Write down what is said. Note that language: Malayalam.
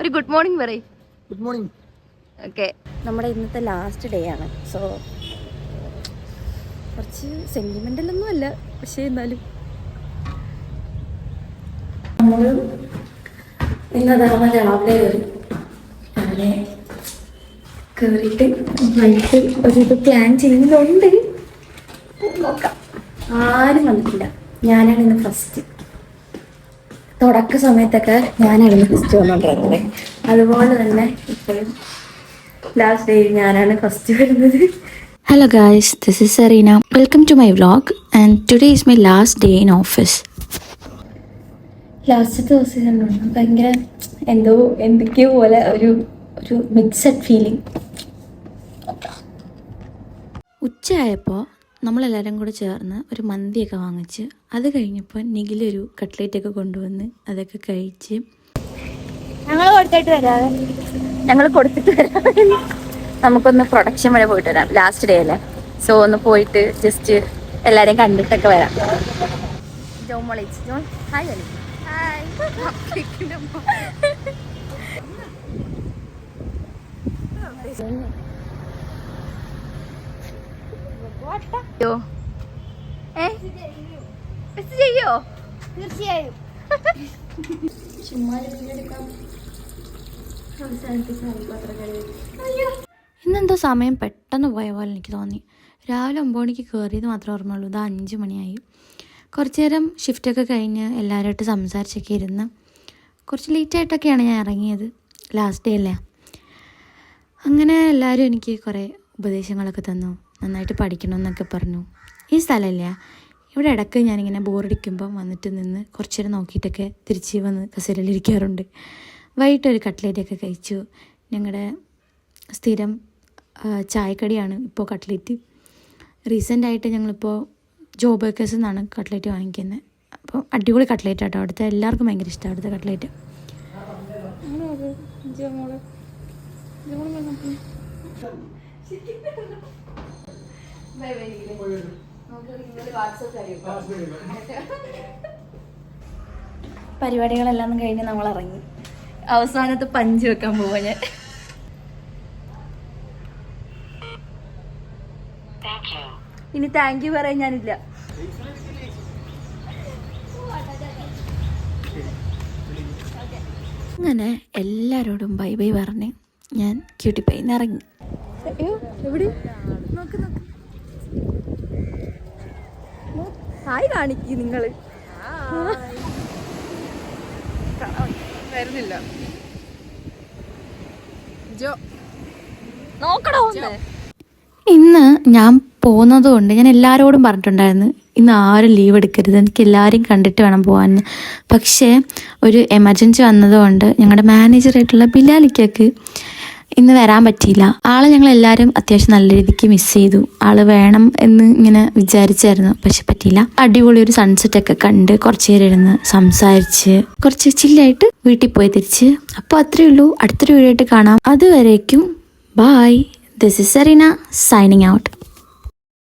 ഒരു ഗുഡ് മോർണിംഗ് പറയും. Good morning. ഓക്കെ, നമ്മുടെ ഇന്നത്തെ ലാസ്റ്റ് ഡേ ആണ്. സോ കുറച്ച് സെന്റിമെന്റലൊന്നും അല്ല, പക്ഷേ എന്നാലും നമ്മൾ ഇന്നതാണ് രാവിലെ അങ്ങനെ കയറിയിട്ട് വൈകിട്ട് ഒരിത് പ്ലാൻ ചെയ്യുന്നുണ്ട്. നോക്കാം. ആരും വന്നിട്ടില്ല. ഞാനാണ് ഇന്ന് ഫസ്റ്റ്. തുടക്ക സമയത്തൊക്കെ ഞാനാണ് ഫസ്റ്റ് വന്നുകൊണ്ടിരുന്നത്. അതുപോലെ തന്നെ ഇപ്പോഴും ലാസ്റ്റ് ഡേ ഞാനാണ് ഫസ്റ്റ് വരുന്നത്. Hello guys, this is Sarina. Welcome to my vlog and today is my last day in office. Last ദിവസം കണ്ടുകൊണ്ട് ഭയങ്കര എന്തൊക്കെയോ പോലെ ഒരു മിക്സഡ് ഫീലിംഗ്. ഉച്ചയായപ്പോൾ നമ്മളെല്ലാവരും കൂടെ ചേർന്ന് ഒരു മന്തിയൊക്കെ വാങ്ങിച്ച് അത് കഴിഞ്ഞപ്പോൾ നിഖിലൊരു കട്ട്ലേറ്റൊക്കെ കൊണ്ടുവന്ന് അതൊക്കെ കഴിച്ച് ഞങ്ങൾ കൊടുത്തിട്ട് വരാം. നമുക്കൊന്ന് പ്രൊഡക്ഷൻ വരെ പോയിട്ട് വരാം. ലാസ്റ്റ് ഡേ അല്ലേ, സോ ഒന്ന് പോയിട്ട് ജസ്റ്റ് എല്ലാവരെയും കണ്ടിട്ടൊക്കെ വരാം. ചെയ്യോ? തീർച്ചയായും. ഇന്നെന്തോ സമയം പെട്ടെന്ന് പോയ പോലെ എനിക്ക് തോന്നി. രാവിലെ 9 മണിക്ക് കയറിയത് മാത്രമേ ഓർമ്മയുള്ളൂ. ഇത് 5 മണിയായി. കുറച്ച് നേരം ഷിഫ്റ്റൊക്കെ കഴിഞ്ഞ് എല്ലാവരുമായിട്ട് സംസാരിച്ചൊക്കെ ഇരുന്ന് കുറച്ച് ലേറ്റായിട്ടൊക്കെയാണ് ഞാൻ ഇറങ്ങിയത്. ലാസ്റ്റ് ഡേ അല്ലേ. അങ്ങനെ എല്ലാവരും എനിക്ക് കുറേ ഉപദേശങ്ങളൊക്കെ തന്നു. നന്നായിട്ട് പഠിക്കണമെന്നൊക്കെ പറഞ്ഞു. ഈ സ്ഥലമില്ല, ഇവിടെ ഇടയ്ക്ക് ഞാനിങ്ങനെ ബോറടിക്കുമ്പം വന്നിട്ട് നിന്ന് കുറച്ച് നേരം നോക്കിയിട്ടൊക്കെ തിരിച്ച് വന്ന് കസേരയിലിരിക്കാറുണ്ട്. വൈകിട്ടൊരു കട്ട്ലേറ്റൊക്കെ കഴിച്ചു. ഞങ്ങളുടെ സ്ഥിരം ചായക്കടിയാണ് ഇപ്പോൾ കട്ട്ലേറ്റ്. റീസെൻ്റായിട്ട് ഞങ്ങളിപ്പോൾ ജോബ് ബേക്കേഴ്സിൽ നിന്നാണ് കട്ട്ലേറ്റ് വാങ്ങിക്കുന്നത്. അപ്പോൾ അടിപൊളി കട്ട്ലേറ്റ് ആട്ടോ. അവിടുത്തെ എല്ലാവർക്കും ഭയങ്കര ഇഷ്ടമാണ് അവിടുത്തെ കട്ട്ലേറ്റ്. പരിപാടികളെല്ലാം കഴിഞ്ഞ് നമ്മൾ ഇറങ്ങി. അവസാനത്തെ പഞ്ച് വെക്കാൻ പോവാ ഞാൻ. ഇനി താങ്ക് യു പറയാൻ ഞാനില്ല. അങ്ങനെ എല്ലാവരോടും ബൈ ബൈ പറഞ്ഞ് ഞാൻ ക്യൂട്ടി പൈന്ന് ഇറങ്ങി. എവിടെ നോക്ക് ഹായ് കാണിക്ക് നിങ്ങൾ. വരുന്നില്ല നോക്കണോ? ഇന്ന് ഞാൻ പോകുന്നത് കൊണ്ട് ഞാൻ എല്ലാവരോടും പറഞ്ഞിട്ടുണ്ടായിരുന്നു ഇന്ന് ആരും ലീവ് എടുക്കരുത്, എനിക്ക് എല്ലാവരെയും കണ്ടിട്ട് വേണം പോകാൻ. പക്ഷേ ഒരു എമർജൻസി വന്നതുകൊണ്ട് ഞങ്ങളുടെ മാനേജറായിട്ടുള്ള ബിലാലിക്കക്ക് ഇന്ന് വരാൻ പറ്റിയില്ല. ആളെ ഞങ്ങളെല്ലാവരും അത്യാവശ്യം നല്ല രീതിക്ക് മിസ് ചെയ്തു. ആള് വേണം എന്ന് ഇങ്ങനെ വിചാരിച്ചായിരുന്നു, പക്ഷെ പറ്റിയില്ല. അടിപൊളി ഒരു സൺസെറ്റൊക്കെ കണ്ട് കുറച്ച് നേരം ഇരുന്ന് സംസാരിച്ച് കുറച്ച് ചില്ലായിട്ട് വീട്ടിൽ പോയി തിരിച്ച്. അപ്പോൾ അത്രയേ ഉള്ളൂ. അടുത്തൊരു വീഡിയോ ആയിട്ട് കാണാം. അതുവരേക്കും bye. This is Sarina signing out.